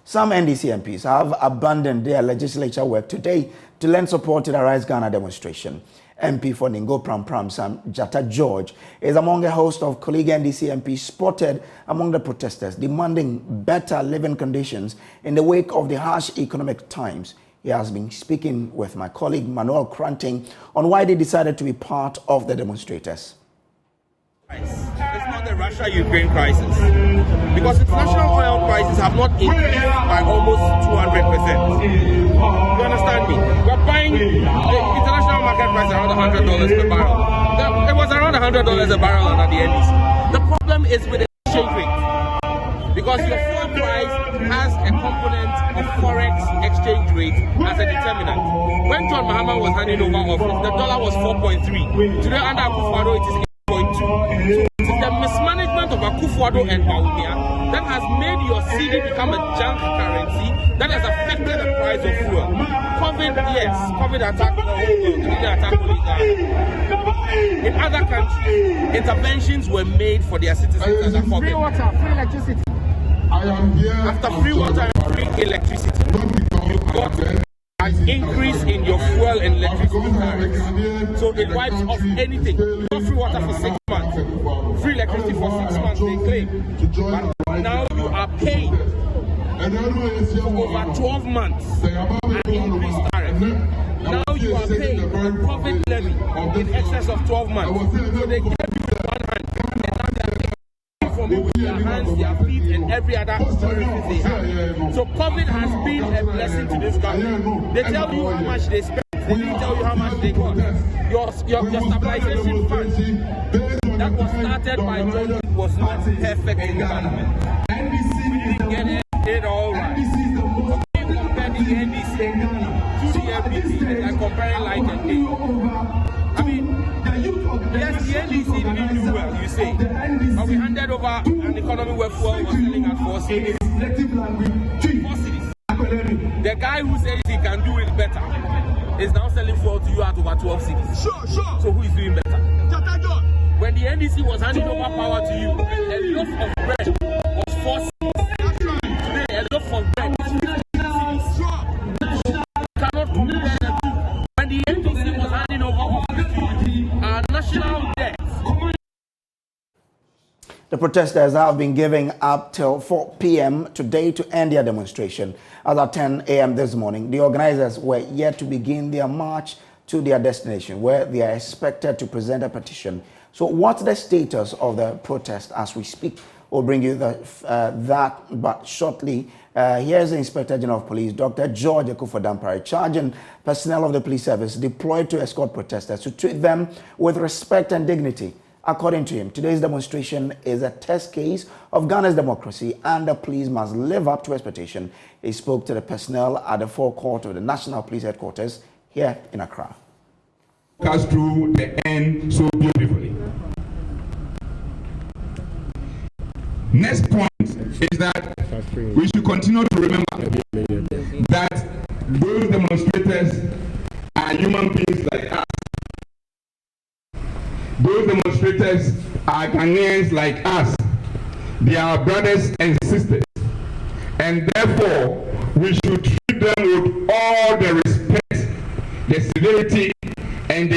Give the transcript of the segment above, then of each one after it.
Some NDC MPs have abandoned their legislature work today to lend support to the Rise Ghana demonstration. MP for Ningo Pram Pram Sam Jata George is among a host of colleague NDC MPs spotted among the protesters demanding better living conditions in the wake of the harsh economic times. He has been speaking with my colleague Manuel Cranting on why they decided to be part of the demonstrators. It's not the Russia-Ukraine crisis, because international oil prices have not increased by almost 200%. You understand me? We're buying the international market price around $100 per barrel. It was around $100 a barrel under the NDC. The problem is with the exchange rate, because your fuel price has a component of forex exchange rate as a determinant. When John Mahama was handing over office, the dollar was 4.3. Today under Akufo-Addo, it is 8.2. So it is the mismanagement of Akufo-Addo and Bawumia that has made your CD become a junk currency that has affected the price of fuel. COVID attacked the whole world. It didn't attack only Ghana. In other countries, interventions were made for their citizens as a free water, free electricity. After free water and free electricity, you got an increase in your fuel and electricity tariffs. So it wipes off anything. No free water for 6 months, free electricity for 6 months, they claim. But now you are paying for over 12 months an increased tariff. Now you are paying a profit levy in excess of 12 months. So they gave you one hand, and now they are paying from you with their hands, their feet, and every other orifice they have. So COVID has been a blessing to this government. They tell you how much they spent, they didn't tell you how much they got. Your stabilization fund that was started by JoyNews was not perfect in Ghana. We didn't get it all right. When you compare the NDC to the MPP, they're comparing light and day. I mean, yes, the NDC didn't do well, you say. But we handed over an economy where fuel was selling at 4 cities. 4 cities. The guy who says he can do it better is now selling fuel to you at over 12 cities. Sure. So who is doing better? When the NDC was handing over power to you, a loaf of bread was 4 cities. Today, a loaf of bread is 50 cities. You cannot compare the two. When the NDC was handing over office to you, our national debt. The protesters have been giving up till 4 p.m. today to end their demonstration. As at 10 a.m. this morning, the organizers were yet to begin their march to their destination, where they are expected to present a petition. So what's the status of the protest as we speak? We'll bring you that, but shortly. Here's the Inspector General of Police, Dr. George Ekufor-Dampare, charging personnel of the police service deployed to escort protesters to treat them with respect and dignity. According to him, today's demonstration is a test case of Ghana's democracy, and the police must live up to expectation. He spoke to the personnel at the forecourt of the National Police Headquarters here in Accra. Pass through the end so beautifully. Next point is that we should continue to remember that those demonstrators are human beings like us. Those demonstrators are Ghanaians like us. They are brothers and sisters. And therefore, we should treat them with all the respect, the civility, and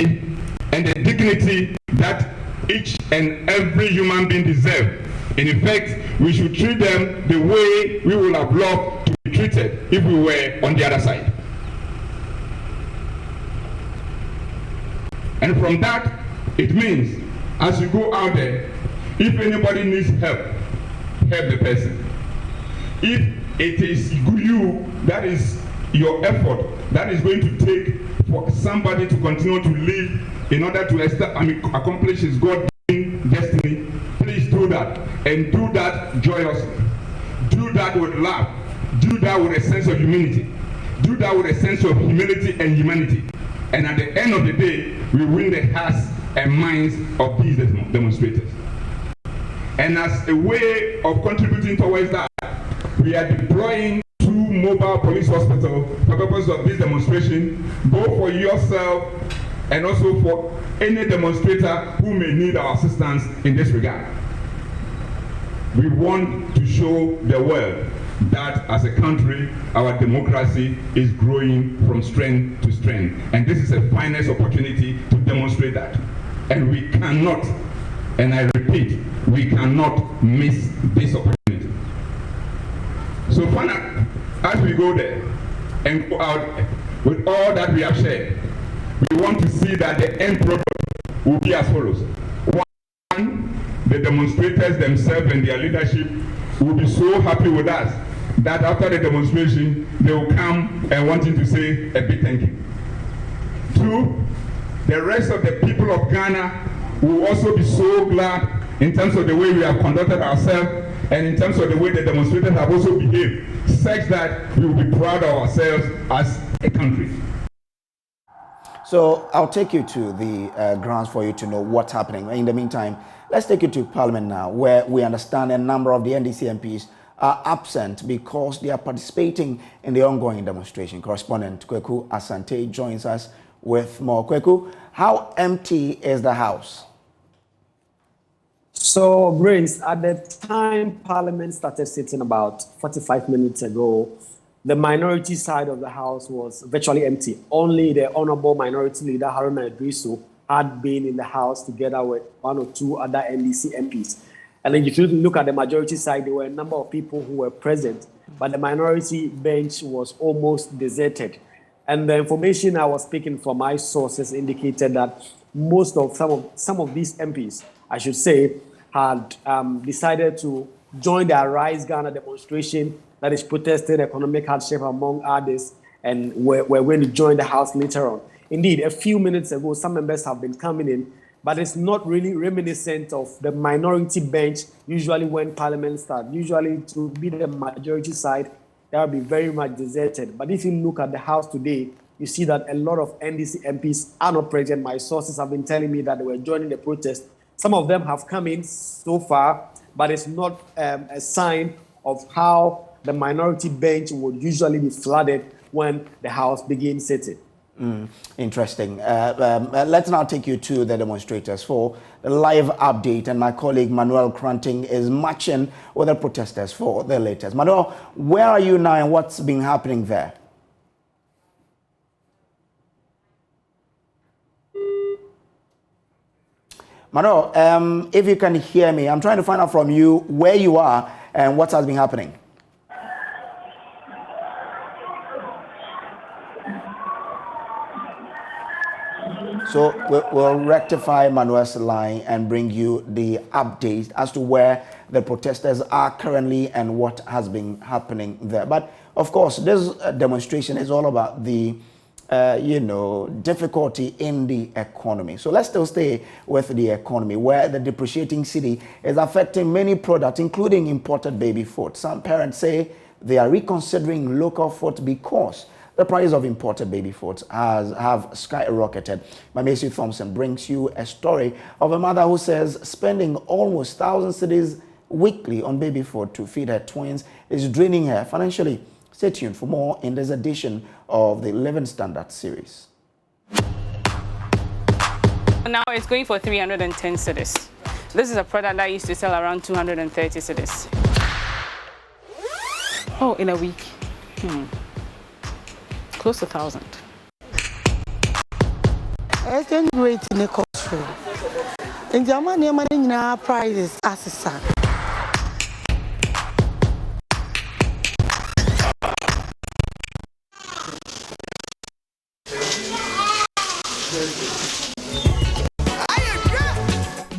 the dignity that each and every human being deserves. In effect, we should treat them the way we would have loved to be treated if we were on the other side. And from that, it means, as you go out there, if anybody needs help, help the person. If it is you, that is your effort, that is going to take for somebody to continue to live in order to accomplish his God-given destiny, please do that, and do that joyously. Do that with love. Do that with a sense of humility. Do that with a sense of humility and humanity. And at the end of the day, we win the hearts and minds of these demonstrators. And as a way of contributing towards that, we are deploying 2 mobile police hospitals for the purpose of this demonstration, both for yourself and also for any demonstrator who may need our assistance in this regard. We want to show the world that as a country, our democracy is growing from strength to strength. And this is a finest opportunity to demonstrate that. And we cannot, and I repeat, we cannot miss this opportunity. So finally, as we go there and go out with all that we have shared, we want to see that the end product will be as follows. One, the demonstrators themselves and their leadership will be so happy with us that after the demonstration, they will come and wanting to say a big thank you. Two, the rest of the people of Ghana will also be so glad in terms of the way we have conducted ourselves and in terms of the way the demonstrators have also behaved, such that we will be proud of ourselves as a country. So I'll take you to the grounds for you to know what's happening. In the meantime, let's take you to Parliament now, where we understand a number of the NDC MPs are absent because they are participating in the ongoing demonstration. Correspondent Kweku Asante joins us with more. Kweku, how empty is the House? So, Brains, at the time Parliament started sitting about 45 minutes ago, the minority side of the House was virtually empty. Only the Honorable Minority Leader, Haruna Idrisu, had been in the House together with one or two other NDC MPs. And then if you look at the majority side, there were a number of people who were present, but the minority bench was almost deserted. And the information I was speaking from my sources indicated that some of these MPs, I should say, had decided to join the Arise Ghana demonstration that is protesting economic hardship among others, and we're going to join the House later on. Indeed, a few minutes ago, some members have been coming in, but it's not really reminiscent of the minority bench. Usually when Parliament starts, usually to be the majority side, that will be very much deserted. But if you look at the House today, you see that a lot of NDC MPs are not present. My sources have been telling me that they were joining the protest. Some of them have come in so far, but it's not a sign of how the minority bench would usually be flooded when the House begins sitting. Interesting. Let's now take you to the demonstrators for the live update, and my colleague Manuel Kranting is matching with the protesters for the latest. Manuel, where are you now and what's been happening there? Manuel, if you can hear me, I'm trying to find out from you where you are and what has been happening. So we'll rectify Manuel's line and bring you the update as to where the protesters are currently and what has been happening there. But of course, this demonstration is all about the difficulty in the economy. So let's still stay with the economy, where the depreciating cedi is affecting many products, including imported baby food. Some parents say they are reconsidering local food because the price of imported baby foods have skyrocketed. Mamesi Thompson brings you a story of a mother who says spending almost 1,000 cedis weekly on baby food to feed her twins is draining her financially. Stay tuned for more in this edition of the Living Standard series. Now it's going for 310 cedis. This is a product that used to sell around 230 cedis. Oh, in a week. Close to 1,000. Exchange rate in the country. In Germany, money prices as a son.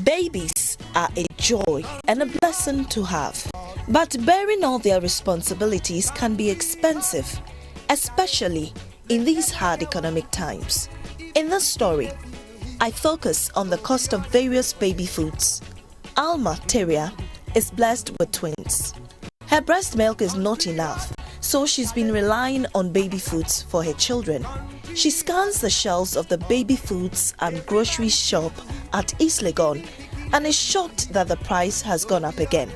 Babies are a joy and a blessing to have, but bearing all their responsibilities can be expensive, especially in these hard economic times. In this story, I focus on the cost of various baby foods. Alma Teria is blessed with twins. Her breast milk is not enough, so she's been relying on baby foods for her children. She scans the shelves of the baby foods and grocery shop at East Legon and is shocked that the price has gone up again.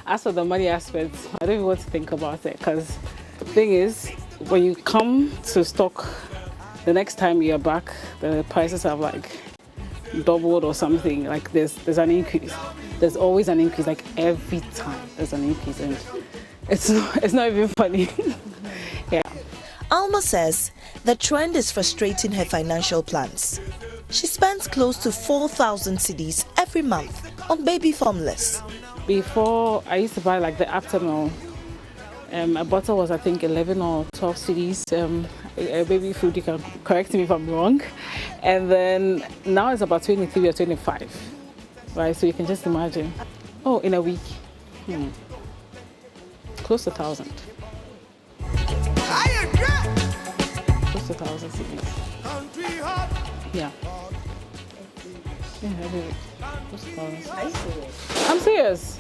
As for the money aspect, I don't even want to think about it, because the thing is, when you come to stock, the next time you're back, the prices have like doubled or something. Like there's an increase. There's always an increase. Like every time there's an increase, and It's not even funny. Yeah. Alma says the trend is frustrating her financial plans. She spends close to 4,000 cedis every month on baby formulas. Before, I used to buy like the Aptamil. A bottle was, I think, 11 or 12 cedis. Baby food, you can correct me if I'm wrong. And then now it's about 23 or 25, right? So you can just imagine. Oh, in a week, close to 1,000. Close to 1,000 cedis. Yeah. Yeah, every week. Close to 1,000. Are you serious? I'm serious.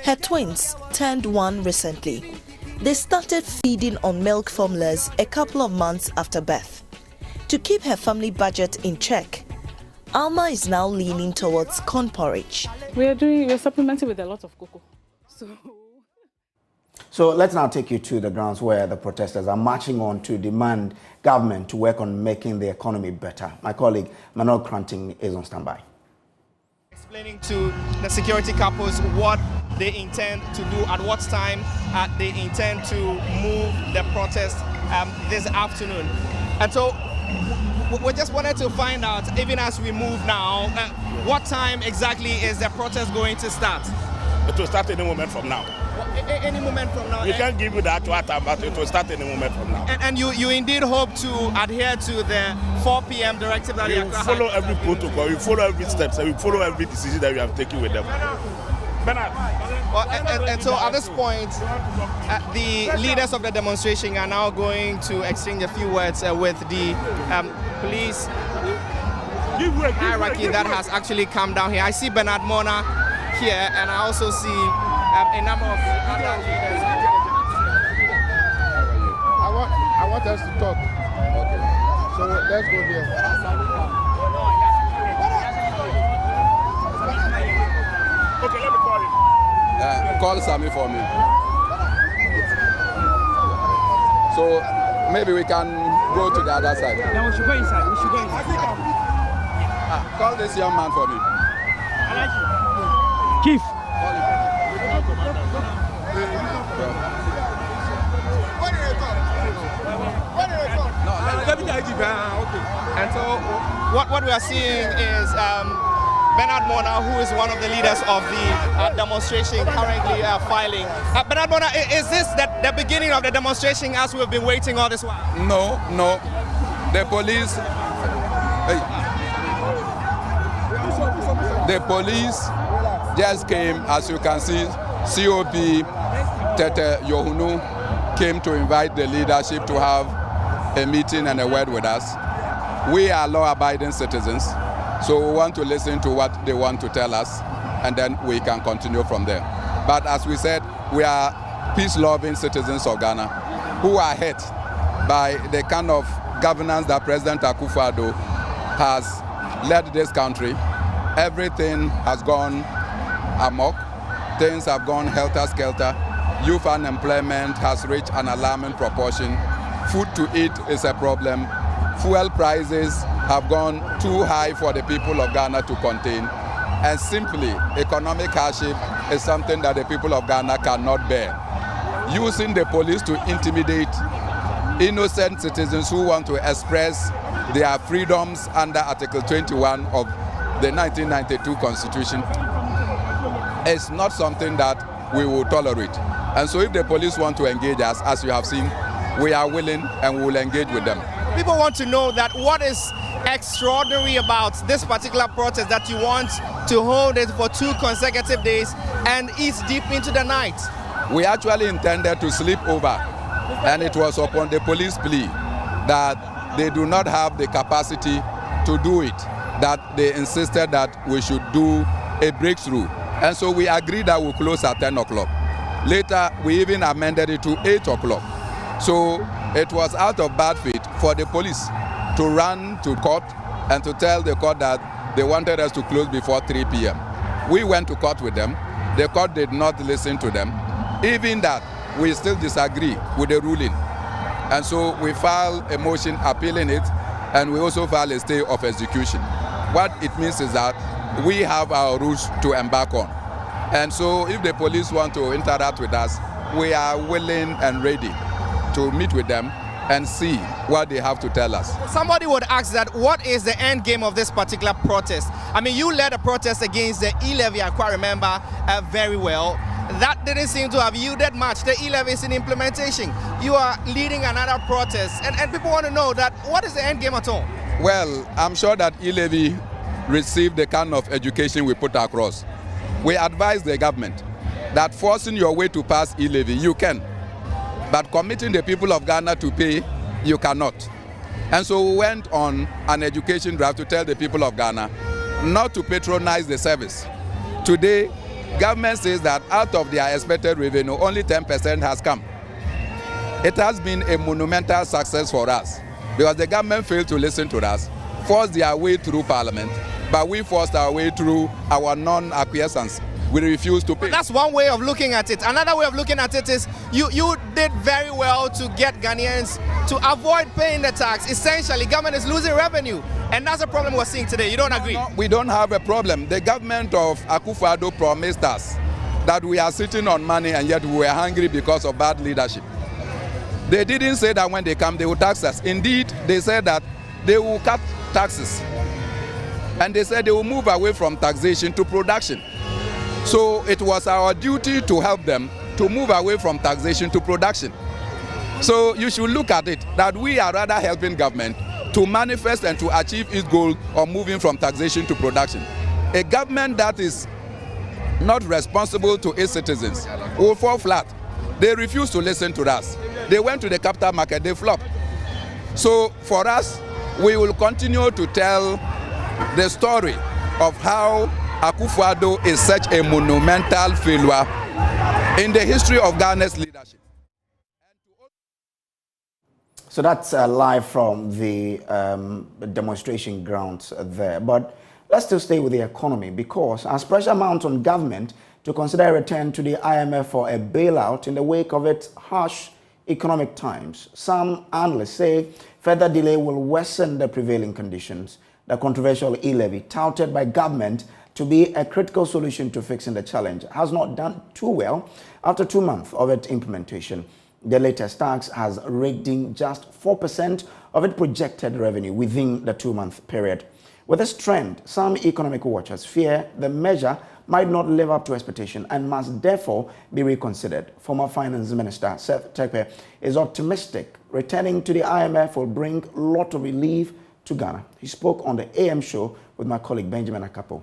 Her twins turned 1 recently. They started feeding on milk formulas a couple of months after birth. To keep her family budget in check, Alma is now leaning towards corn porridge. We're supplementing with a lot of cocoa. So let's now take you to the grounds where the protesters are marching on to demand government to work on making the economy better. My colleague Manuel Cranting is on standby. Explaining to the security couples what they intend to do, at what time they intend to move the protest this afternoon. And so we just wanted to find out, even as we move now, what time exactly is the protest going to start? It will start any moment from now. Any moment from now? We can't give you the actual time, but it will start any moment from now. And you indeed hope to adhere to the 4 p.m. directive that we follow every protocol, we follow every steps, and we follow every decision that we have taken with them. Well, and so at this point, the leaders of the demonstration are now going to exchange a few words with the police hierarchy that has actually come down here. I see Bernard Mona here, and I also see a number of other leaders. I want us to talk. Okay. So let's go here. Okay, let me call him. Call Sammy for me. So maybe we can go to the other side. No, we should go inside. We should go inside. Call this young man for me. Keith. And so what we are seeing is Bernard Mona, who is one of the leaders of the demonstration, currently filing. Bernard Mona, is this the beginning of the demonstration as we've been waiting all this while? No. The police... The police just came, as you can see. COP Tete Yohunu came to invite the leadership to have a meeting and a word with us. We are law-abiding citizens, so we want to listen to what they want to tell us, and then we can continue from there. But as we said, we are peace-loving citizens of Ghana who are hurt by the kind of governance that President Akufo-Addo has led this country. Everything has gone amok. Things have gone helter-skelter. Youth unemployment has reached an alarming proportion. Food to eat is a problem. Fuel prices have gone too high for the people of Ghana to contain. And simply, economic hardship is something that the people of Ghana cannot bear. Using the police to intimidate innocent citizens who want to express their freedoms under Article 21 of the 1992 Constitution is not something that we will tolerate. And so if the police want to engage us, as you have seen, we are willing and we will engage with them. People want to know that what is extraordinary about this particular protest, that you want to hold it for 2 consecutive days and it's deep into the night. We actually intended to sleep over, and it was upon the police plea that they do not have the capacity to do it, that they insisted that we should do a breakthrough. And so we agreed that we'll close at 10 o'clock. Later, we even amended it to 8 o'clock. So it was out of bad faith for the police to run to court and to tell the court that they wanted us to close before 3 p.m. We went to court with them. The court did not listen to them. Even that, we still disagree with the ruling. And so we filed a motion appealing it, and we also filed a stay of execution. What it means is that we have our rules to embark on. And so if the police want to interact with us, we are willing and ready to meet with them and see what they have to tell us. Somebody would ask that, what is the end game of this particular protest? I mean, you led a protest against the e-levy, I quite remember very well. That didn't seem to have yielded much. The e-levy is in implementation. You are leading another protest, and people want to know that, what is the end game at all? Well, I'm sure that e-levy received the kind of education we put across. We advise the government that forcing your way to pass e-levy, you can. But committing the people of Ghana to pay, you cannot. And so we went on an education drive to tell the people of Ghana not to patronize the service. Today, government says that out of their expected revenue, only 10% has come. It has been a monumental success for us because the government failed to listen to us, forced their way through Parliament, but we forced our way through our non-acquiescence. We refuse to pay. But that's one way of looking at it. Another way of looking at it is you did very well to get Ghanaians to avoid paying the tax. Essentially, government is losing revenue. And that's a problem we're seeing today. You don't agree? No, we don't have a problem. The government of Akufo-Addo promised us that we are sitting on money and yet we were hungry because of bad leadership. They didn't say that when they come, they will tax us. Indeed, they said that they will cut taxes. And they said they will move away from taxation to production. So it was our duty to help them to move away from taxation to production. So you should look at it that we are rather helping government to manifest and to achieve its goal of moving from taxation to production. A government that is not responsible to its citizens will fall flat. They refuse to listen to us. They went to the capital market, they flopped. So for us, we will continue to tell the story of how Akufo-Addo is such a monumental failure in the history of Ghana's leadership. So that's live from the demonstration grounds there. But let's still stay with the economy, because as pressure mounts on government to consider a return to the IMF for a bailout in the wake of its harsh economic times, some analysts say further delay will worsen the prevailing conditions. The controversial e-levy, touted by government to be a critical solution to fixing the challenge, has not done too well after 2 months of its implementation. The latest tax has raked in just 4% of its projected revenue within the 2-month period. With this trend, some economic watchers fear the measure might not live up to expectation and must therefore be reconsidered. Former Finance Minister Seth Terkper is optimistic returning to the IMF will bring a lot of relief to Ghana. He spoke on the AM show with my colleague Benjamin Akapo.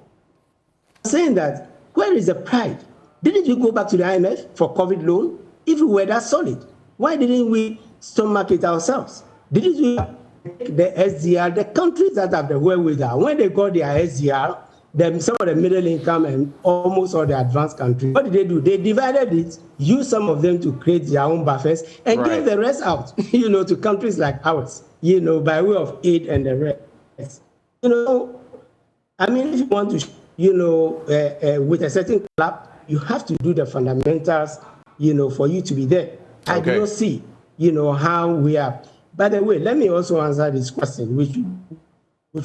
Saying that, where is the pride? Didn't we go back to the IMF for COVID loan? If we were that solid, why didn't we stomach it ourselves? Didn't we take the SDR, the countries that have the wherewithal, when they got their SDR, some of the middle income and almost all the advanced countries, what did they do? They divided it, used some of them to create their own buffers, and gave the rest out, to countries like ours, by way of aid and the rest. I mean, if you want to, with a certain clap, you have to do the fundamentals, for you to be there. Okay. I do not see, how we are. By the way, let me also answer this question, which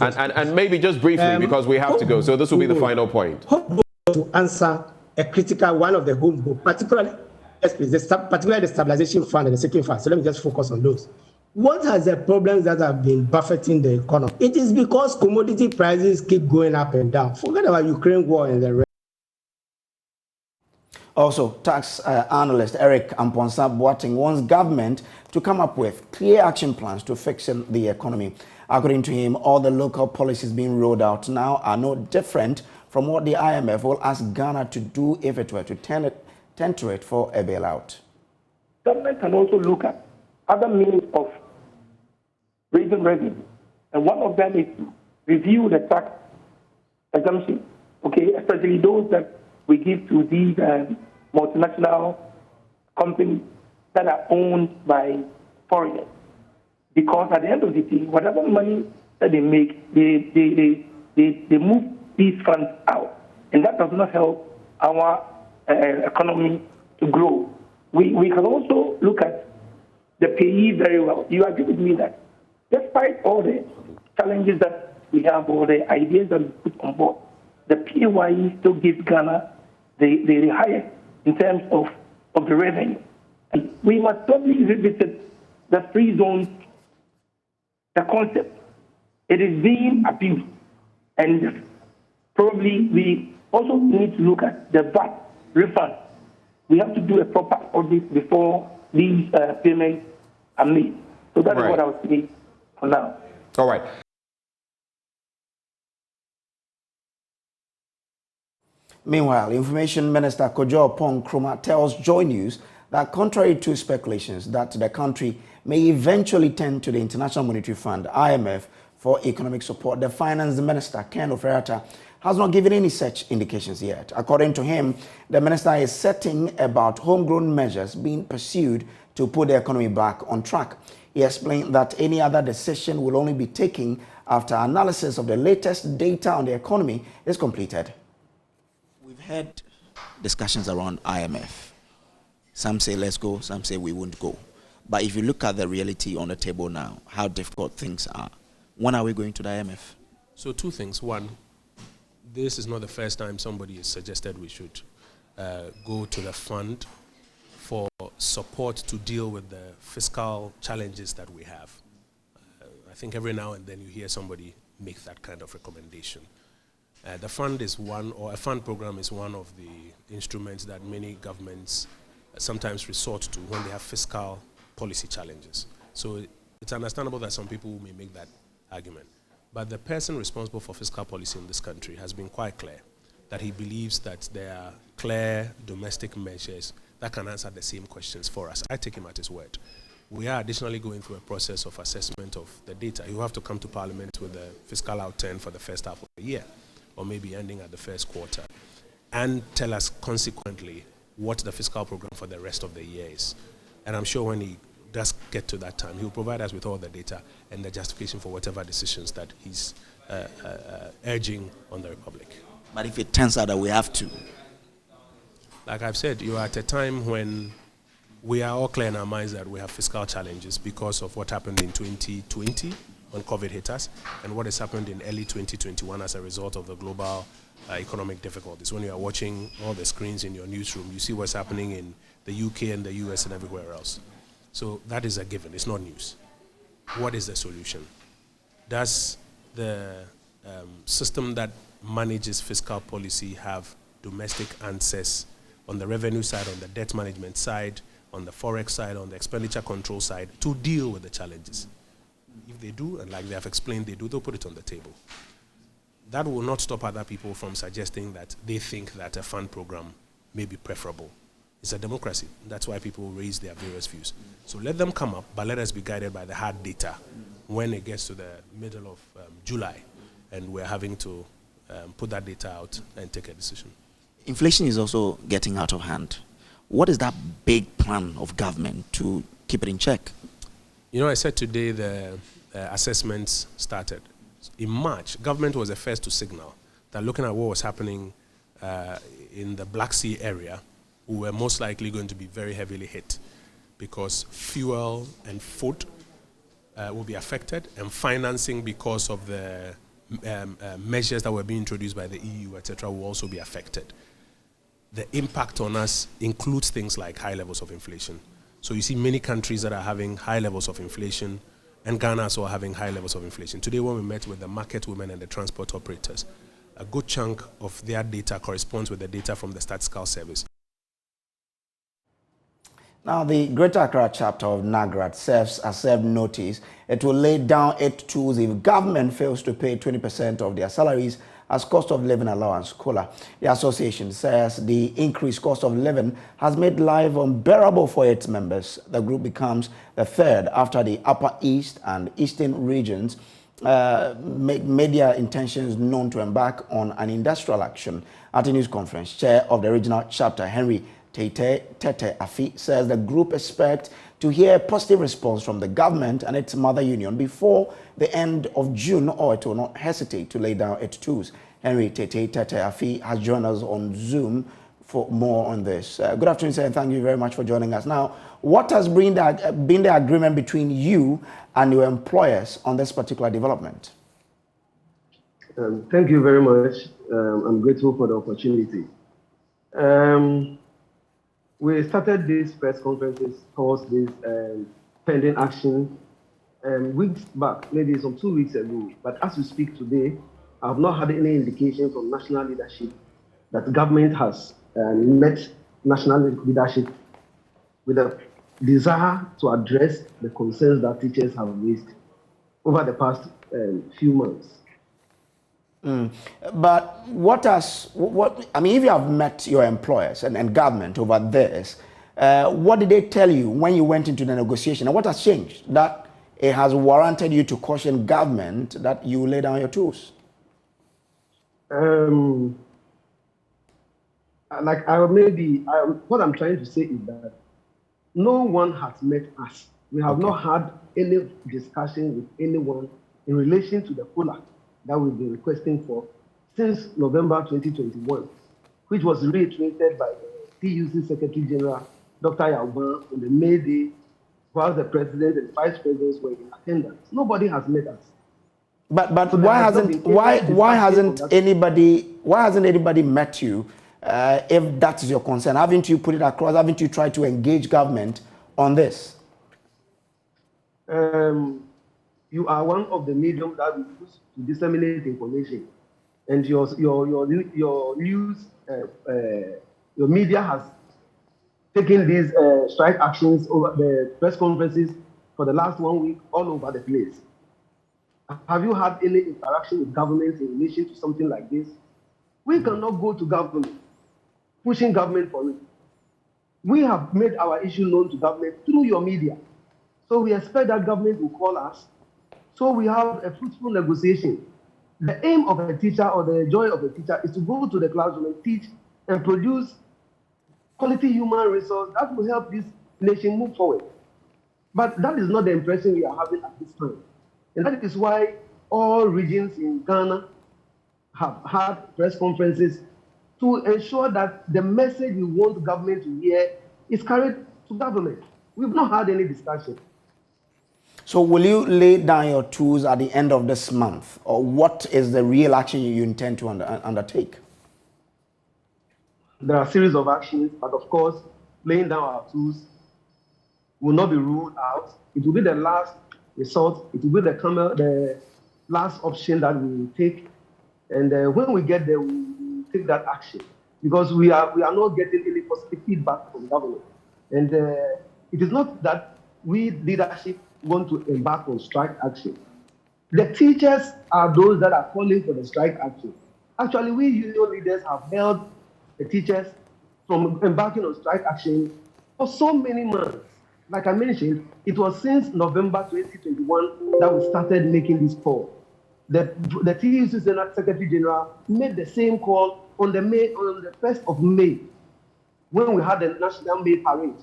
and maybe just briefly, because we have to go. So this will be the final point. To answer a critical one of the home goals, particularly the stabilization fund and the second fund. So let me just focus on those. What has the problems that have been buffeting the economy? It is because commodity prices keep going up and down. Forget about Ukraine war and the rest. Also, tax analyst Eric Amponsa-Boateng wants government to come up with clear action plans to fix the economy. According to him, all the local policies being rolled out now are no different from what the IMF will ask Ghana to do if it were to tend to it for a bailout. Government can also look at other means of raising revenue, and one of them is to review the tax exemption, especially those that we give to these multinational companies that are owned by foreigners. Because at the end of the day, whatever money that they make, they move these funds out. And that does not help our economy to grow. We can also look at the payee very well. You agree with me that despite all the challenges that we have, all the ideas that we put on board, the PAYE still gives Ghana the highest in terms of the revenue. We must probably revisit the free zones, the concept. It is being abused. And probably we also need to look at the VAT refund. We have to do a proper audit before these payments are made. So that is what I would say for now. All right. Meanwhile, Information Minister Kojo Nkrumah tells JoyNews that contrary to speculations that the country may eventually turn to the International Monetary Fund, IMF, for economic support, the Finance Minister, Ken Ofori-Atta, has not given any such indications yet. According to him, the minister is setting about homegrown measures being pursued to put the economy back on track. He explained that any other decision will only be taken after analysis of the latest data on the economy is completed. We've had discussions around IMF. Some say let's go, some say we won't go. But if you look at the reality on the table now, how difficult things are, when are we going to the IMF? So two things. One, this is not the first time somebody has suggested we should go to the fund for support to deal with the fiscal challenges that we have. I think every now and then you hear somebody make that kind of recommendation. The fund is one, or a fund program is one of the instruments that many governments sometimes resort to when they have fiscal policy challenges. So it's understandable that some people may make that argument. But the person responsible for fiscal policy in this country has been quite clear that he believes that there are clear domestic measures that can answer the same questions for us. I take him at his word. We are additionally going through a process of assessment of the data. You have to come to Parliament with the fiscal outturn for the first half of the year, or maybe ending at the first quarter, and tell us consequently what the fiscal program for the rest of the year is. And I'm sure when he does get to that time, he'll provide us with all the data and the justification for whatever decisions that he's urging on the Republic. But if it turns out that we have to? Like I've said, you are at a time when we are all clear in our minds that we have fiscal challenges because of what happened in 2020 when COVID hit us, and what has happened in early 2021 as a result of the global economic difficulties. When you are watching all the screens in your newsroom, you see what's happening in the UK and the US and everywhere else. So that is a given, it's not news. What is the solution? Does the system that manages fiscal policy have domestic answers on the revenue side, on the debt management side, on the forex side, on the expenditure control side to deal with the challenges? If they do, and like they have explained they do, they'll put it on the table. That will not stop other people from suggesting that they think that a fund program may be preferable. It's a democracy. That's why people raise their various views. So let them come up, but let us be guided by the hard data when it gets to the middle of July, and we're having to put that data out and take a decision. Inflation is also getting out of hand. What is that big plan of government to keep it in check? You know, I said today the assessments started. In March, government was the first to signal that looking at what was happening in the Black Sea area, we were most likely going to be very heavily hit because fuel and food will be affected, and financing because of the measures that were being introduced by the EU, etc., will also be affected. The impact on us includes things like high levels of inflation. So you see many countries that are having high levels of inflation, and Ghana also are having high levels of inflation. Today when we met with the market women and the transport operators, a good chunk of their data corresponds with the data from the Statistical Service. Now, the Greater Accra chapter of NAGRAT served notice. It will lay down 8 tools if government fails to pay 20% of their salaries as cost of living allowance COLA. The association says the increased cost of living has made life unbearable for its members. The group becomes the third after the Upper East and Eastern regions made their intentions known to embark on an industrial action. At a news conference, Chair of the regional chapter, Henry Tete Afi, says the group expects to hear a positive response from the government and its mother union before the end of June, or it will not hesitate to lay down its tools. Henry Tete Afi has joined us on Zoom for more on this. Good afternoon, sir, and thank you very much for joining us. Now, what has been the agreement between you and your employers on this particular development? Thank you very much. I'm grateful for the opportunity. We started these press conferences towards this pending action weeks back, maybe some 2 weeks ago. But as we speak today, I have not had any indication from national leadership that the government has met national leadership with a desire to address the concerns that teachers have raised over the past few months. But I mean, if you have met your employers and government over this, what did they tell you when you went into the negotiation? And what has changed that it has warranted you to caution government that you lay down your tools? What I'm trying to say is that no one has met us. We have not had any discussion with anyone in relation to the COLA that we've been requesting for since November 2021, which was reiterated by the TUC Secretary General, Dr. Yauban, on the Midday, while the President and Vice Presidents were in attendance. Nobody has met us. But so why hasn't anybody met you if that is your concern? Haven't you put it across? Haven't you tried to engage government on this? You are one of the mediums that we use to disseminate information, and your news, your media has taken these strike actions over the press conferences for the last 1 week all over the place. Have you had any interaction with government in relation to something like this? We cannot go to government, pushing government for it. We have made our issue known to government through your media. So we expect that government will call us. So we have a fruitful negotiation. The aim of a teacher or the joy of a teacher is to go to the classroom and teach and produce quality human resource that will help this nation move forward. But that is not the impression we are having at this time. And that is why all regions in Ghana have had press conferences to ensure that the message we want government to hear is carried to government. We've not had any discussion. So will you lay down your tools at the end of this month? Or what is the real action you intend to undertake? There are a series of actions, but of course, laying down our tools will not be ruled out. It will be the last resort. It will be the last option that we will take. And when we get there, we will take that action. Because we are not getting any positive feedback from government. And it is not that we leadership want to embark on strike action. The teachers are those that are calling for the strike action. Actually, we union leaders have held the teachers from embarking on strike action for so many months. Like I mentioned, it was since November 2021 that we started making this call. The TUC Secretary General made the same call on the 1st of May when we had the National May Parade.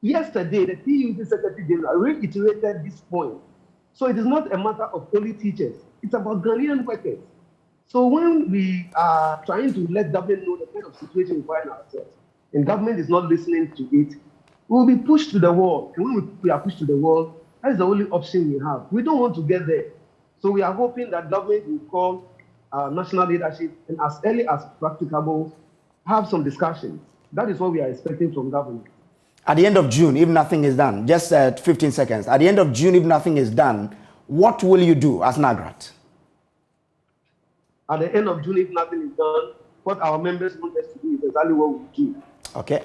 Yesterday, the TUC Secretary General reiterated this point. So it is not a matter of only teachers. It's about Ghanaian workers. So when we are trying to let government know the kind of situation we find ourselves, and government is not listening to it, we will be pushed to the wall. And when we are pushed to the wall, that is the only option we have. We don't want to get there. So we are hoping that government will call our national leadership and as early as practicable, have some discussions. That is what we are expecting from government. At the end of June, if nothing is done, just 15 seconds. At the end of June, if nothing is done, what will you do as NAGRAT? At the end of June, if nothing is done, what our members want us to do is exactly what we do. Okay.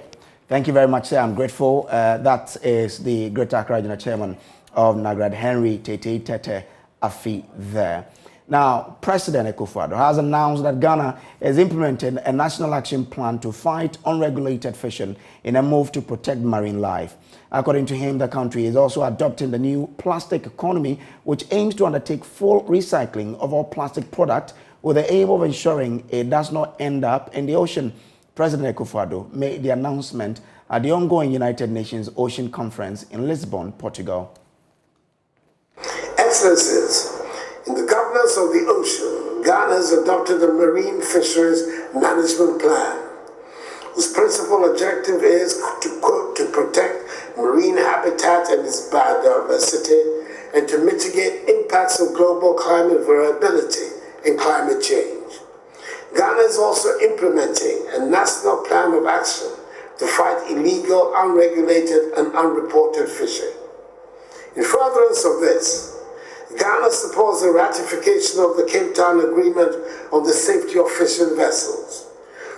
Thank you very much, sir. I'm grateful. That is the Greater Accra Regional Chairman of NAGRAT, Henry Tete Afi there. Now, President Akufo-Addo has announced that Ghana is implementing a national action plan to fight unregulated fishing in a move to protect marine life. According to him, the country is also adopting the new plastic economy, which aims to undertake full recycling of all plastic products with the aim of ensuring it does not end up in the ocean. President Akufo-Addo made the announcement at the ongoing United Nations Ocean Conference in Lisbon, Portugal. Excellencies, in the governance of the ocean, Ghana has adopted a marine fisheries management plan, whose principal objective is to, quote, to protect marine habitat and its biodiversity and to mitigate impacts of global climate variability and climate change. Ghana is also implementing a national plan of action to fight illegal, unregulated, and unreported fishing. In furtherance of this, Ghana supports the ratification of the Cape Town Agreement on the safety of fishing vessels.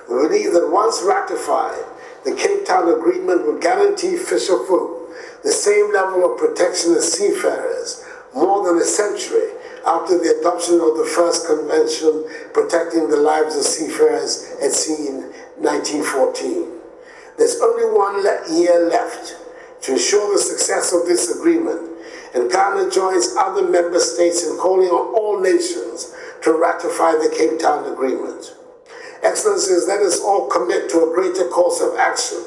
We believe that once ratified, the Cape Town Agreement will guarantee fisher folk the same level of protection as seafarers more than a century after the adoption of the first convention protecting the lives of seafarers at sea in 1914. There's only 1 year left to ensure the success of this agreement, and Ghana joins other member states in calling on all nations to ratify the Cape Town Agreement. Excellencies, let us all commit to a greater course of action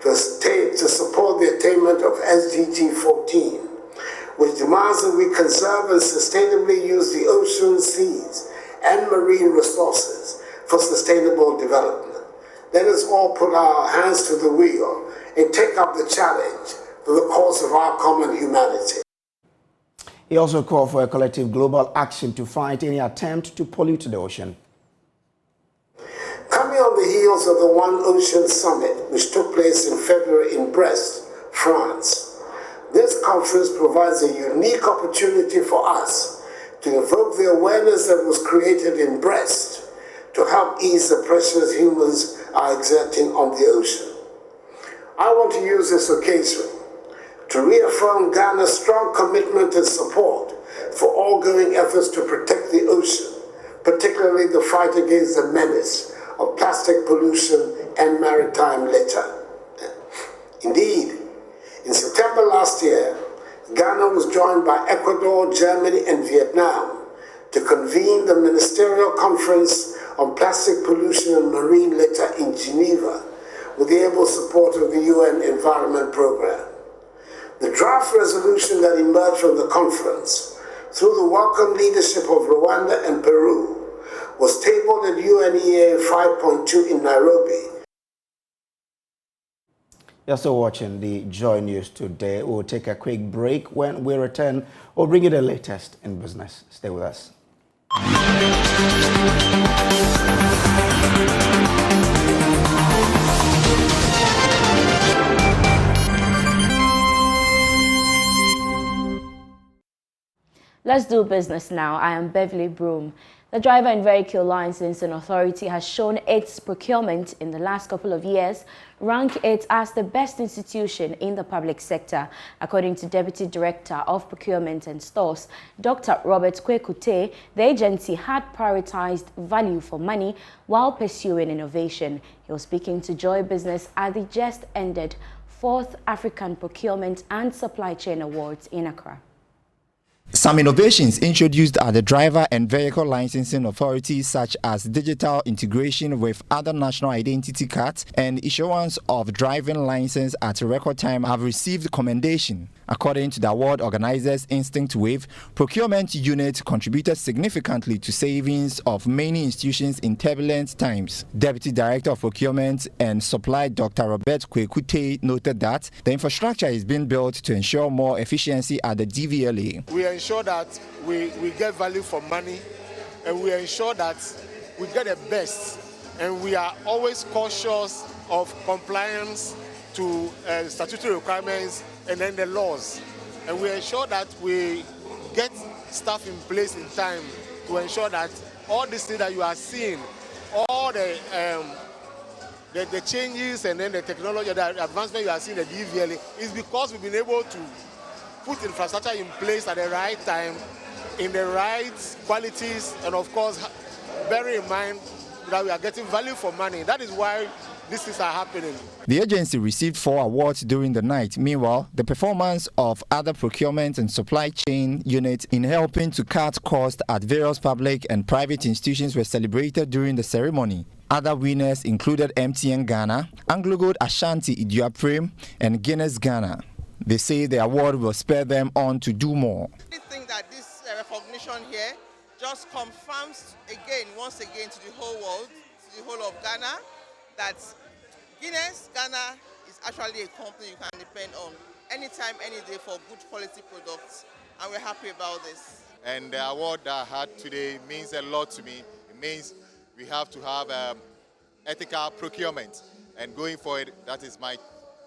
to support the attainment of SDG 14, which demands that we conserve and sustainably use the oceans, seas, and marine resources for sustainable development. Let us all put our hands to the wheel and take up the challenge for the cause of our common humanity. He also called for a collective global action to fight any attempt to pollute the ocean. Coming on the heels of the One Ocean Summit, which took place in February in Brest, France, this conference provides a unique opportunity for us to evoke the awareness that was created in Brest to help ease the pressures humans are exerting on the ocean. I want to use this occasion to reaffirm Ghana's strong commitment and support for ongoing efforts to protect the ocean, particularly the fight against the menace of plastic pollution and maritime litter. Indeed, in September last year, Ghana was joined by Ecuador, Germany, and Vietnam to convene the Ministerial Conference on Plastic Pollution and Marine Litter in Geneva with the able support of the UN Environment Programme. The draft resolution that emerged from the conference, through the welcome leadership of Rwanda and Peru, was tabled at UNEA 5.2 in Nairobi. You're still watching the Joy News today. We'll take a quick break. When we return, we'll bring you the latest in business. Stay with us. Let's do business now. I am Beverly Broom. The Driver and Vehicle Licensing Authority has shown its procurement in the last couple of years rank it as the best institution in the public sector. According to Deputy Director of Procurement and Stores, Dr. Robert Kwekute, the agency had prioritized value for money while pursuing innovation. He was speaking to Joy Business at the just ended 4th African Procurement and Supply Chain Awards in Accra. Some innovations introduced at the Driver and Vehicle Licensing Authority, such as digital integration with other national identity cards and issuance of driving license at a record time, have received commendation. According to the award organizers, Instinct Wave Procurement Unit contributed significantly to savings of many institutions in turbulent times. Deputy Director of Procurement and Supply, Dr. Robert Kwekute, noted that the infrastructure is being built to ensure more efficiency at the DVLA. We ensure that we get value for money, and we ensure that we get the best, and we are always cautious of compliance to statutory requirements and then the laws. And we ensure that we get stuff in place in time to ensure that all these things that you are seeing, all the changes and then the technology, the advancement you are seeing at the DVLA is because we've been able to put infrastructure in place at the right time, in the right qualities, and of course, bearing in mind that we are getting value for money. That is why these things are happening. The agency received 4 awards during the night. Meanwhile, the performance of other procurement and supply chain units in helping to cut costs at various public and private institutions were celebrated during the ceremony. Other winners included MTN Ghana, AngloGold Ashanti Iduaprem, and Guinness Ghana. They say the award will spur them on to do more. I think that this recognition here just confirms once again to the whole world, to the whole of Ghana, that Guinness Ghana is actually a company you can depend on anytime, any day for good quality products, and we're happy about this. And the award that I had today means a lot to me. It means we have to have ethical procurement. And going forward, that is my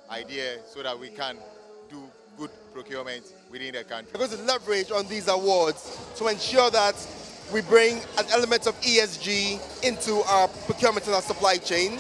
idea so that we can do good procurement within the country. We're going to leverage on these awards to ensure that we bring an element of ESG into our procurement and our supply chain,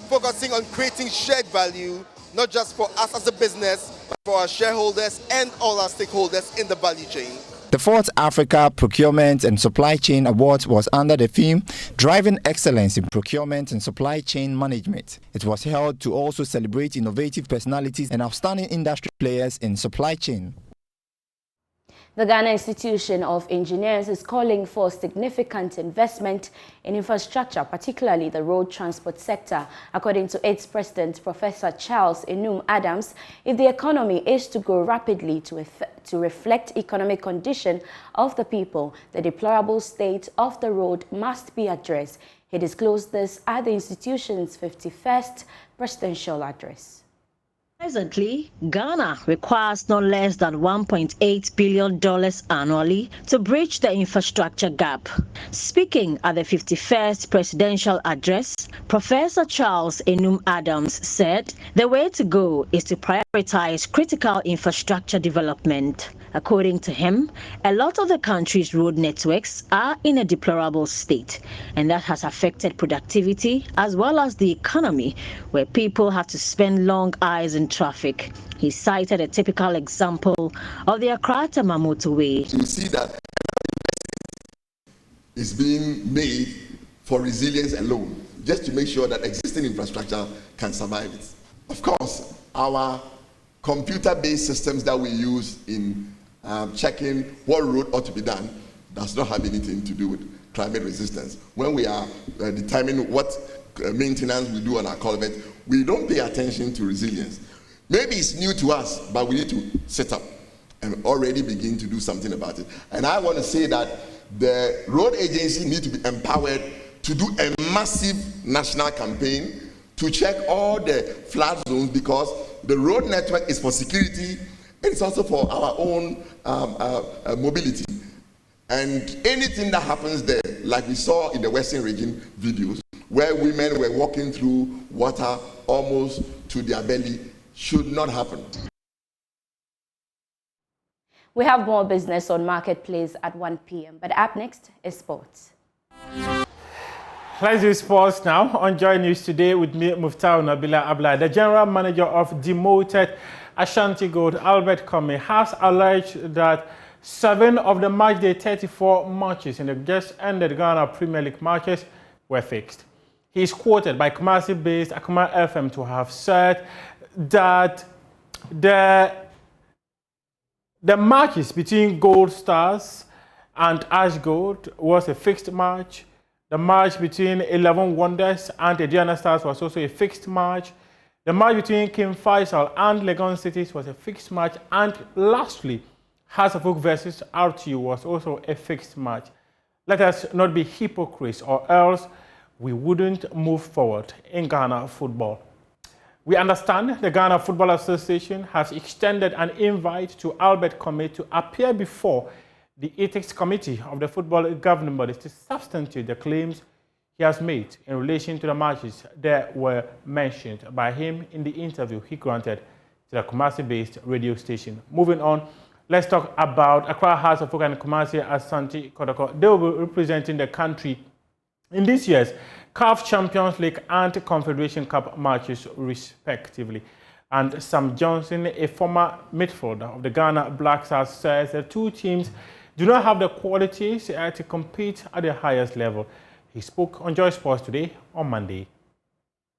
focusing on creating shared value, not just for us as a business, but for our shareholders and all our stakeholders in the value chain. The fourth Africa Procurement and Supply Chain Award was under the theme Driving Excellence in Procurement and Supply Chain Management. It was held to also celebrate innovative personalities and outstanding industry players in supply chain. The Ghana Institution of Engineers is calling for significant investment in infrastructure, particularly the road transport sector. According to its president, Professor Charles Enum Adams, if the economy is to grow rapidly to reflect economic condition of the people, the deplorable state of the road must be addressed. He disclosed this at the institution's 51st presidential address. Presently, Ghana requires no less than $1.8 billion annually to bridge the infrastructure gap. Speaking at the 51st presidential address, Professor Charles Enum Adams said the way to go is to prioritize critical infrastructure development. According to him, a lot of the country's road networks are in a deplorable state, and that has affected productivity as well as the economy, where people have to spend long hours in traffic. He cited a typical example of the Accra-Tema motorway. You see that is being made for resilience alone, just to make sure that existing infrastructure can survive it. Of course, our computer-based systems that we use in checking what road ought to be done does not have anything to do with climate resistance. When we are determining what maintenance we do on our culvert, we don't pay attention to resilience. Maybe it's new to us, but we need to sit up and already begin to do something about it. And I want to say that the road agency need to be empowered to do a massive national campaign to check all the flood zones, because the road network is for security. It's also for our own mobility. And anything that happens there, like we saw in the Western region videos, where women were walking through water almost to their belly, should not happen. We have more business on Marketplace at 1 p.m. But up next is sports. Let's do sports now on JoyNews today with me, Muftau Nabila Abla. The general manager of demoted Ashanti Gold, Albert Kome, has alleged that 7 of the matchday 34 matches in the just ended Ghana Premier League matches were fixed. He is quoted by Kumasi-based Akuma FM to have said that the matches between Gold Stars and Ash Gold was a fixed match. The match between 11 Wonders and the Diana Stars was also a fixed match. The match between King Faisal and Legon Cities was a fixed match. And lastly, Hasafuk versus RTU was also a fixed match. Let us not be hypocrites, or else we wouldn't move forward in Ghana football. We understand the Ghana Football Association has extended an invite to Albert Kome to appear before the Ethics Committee of the football governing bodies to substantiate the claims he has made in relation to the matches that were mentioned by him in the interview he granted to the Kumasi-based radio station. Moving on, let's talk about Accra House of Folk and Kumasi Asante Kotoko. They will be representing the country in this year's CAF Champions League and Confederation Cup matches, respectively. And Sam Johnson, a former midfielder of the Ghana Black Stars, says the two teams do not have the qualities to compete at the highest level. He spoke on Joy Sports today on Monday.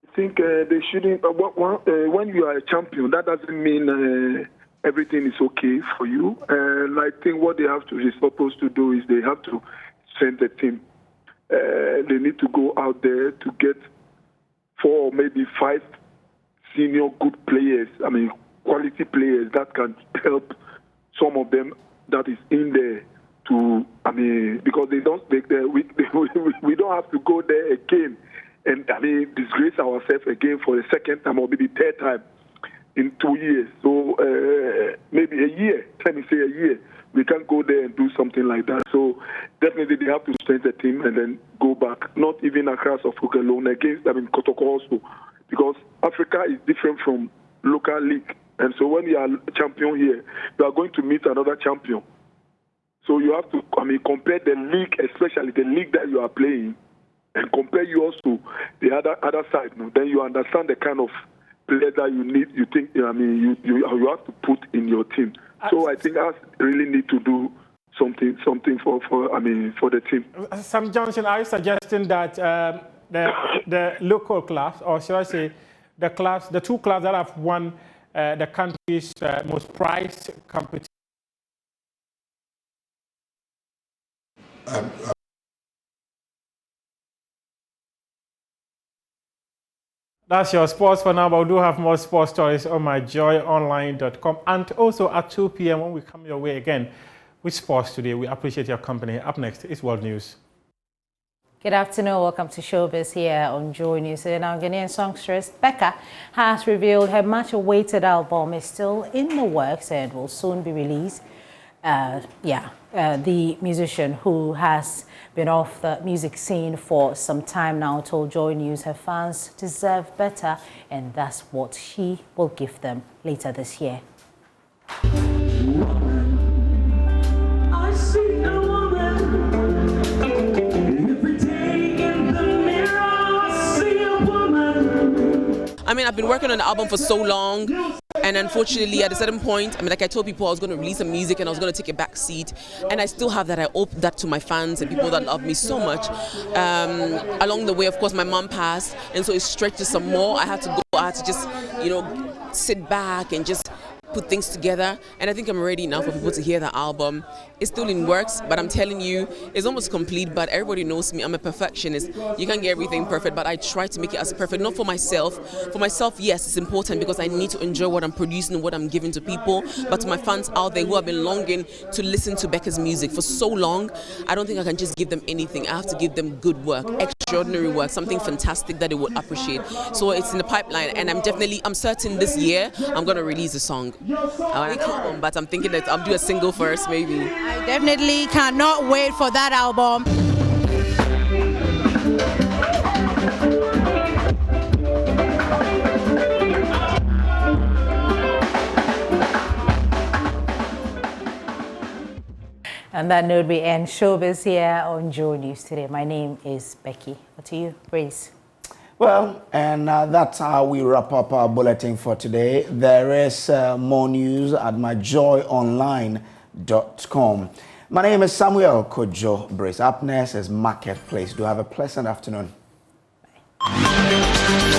I think they shouldn't. When you are a champion, that doesn't mean everything is okay for you. And I think what they're supposed to do is they have to send the team. They need to go out there to get 4 or maybe 5 senior good players. I mean, quality players that can help some of them that is in there to. I mean, because we don't have to go there again and disgrace ourselves again for the second time or maybe third time in 2 years. So maybe a year. Let me say a year. We can't go there and do something like that. So definitely they have to strengthen the team and then go back. Not even across of Folk alone against Kotoko also. because Africa is different from local league. And so when you are champion here, you are going to meet another champion. So you have to, compare the league, especially the league that you are playing, and compare yours to the other side. Then you understand the kind of player that you need. You think, you have to put in your team. So I think us really need to do something for the team. Sam Johnson, are you suggesting that the local clubs, or should I say, the two clubs that have won the country's most prized competition? That's your sports for now, but we do have more sports stories on my joyonline.com, and also at 2 p.m. when we come your way again with sports today. We appreciate your company. Up next is World News. Good afternoon. Welcome to Showbiz here on Joy News. Now, Ghanaian songstress Becca has revealed her much-awaited album is still in the works and will soon be released. The musician, who has been off the music scene for some time now, told Joy News her fans deserve better, and that's what she will give them later this year. I see a woman. I mean, I've been working on the album for so long, and unfortunately at a certain point, like I told people I was going to release some music and I was going to take a back seat, and I still have that. I owe that to my fans and people that love me so much. Along the way, of course, my mom passed, and so it stretched some more. I had to just, sit back and just put things together, and I think I'm ready now for people to hear the album. It's still in works, but I'm telling you, it's almost complete. But everybody knows me, I'm a perfectionist. You can't get everything perfect, but I try to make it as perfect. Not for myself. For myself, yes, it's important because I need to enjoy what I'm producing and what I'm giving to people. But to my fans out there who have been longing to listen to Becca's music for so long, I don't think I can just give them anything. I have to give them good work, extraordinary work, something fantastic that they would appreciate. So it's in the pipeline, and I'm certain this year I'm going to release a song. But I'm thinking that I'll do a single first, maybe. I definitely cannot wait for that album. And that note, we end Showbiz here on Joy News today. My name is Becky. What to you, Grace? Well, and that's how we wrap up our bulletin for today. There is more news at myjoyonline.com. My name is Samuel Kojo Brace. Up next is Marketplace. Do have a pleasant afternoon. Bye.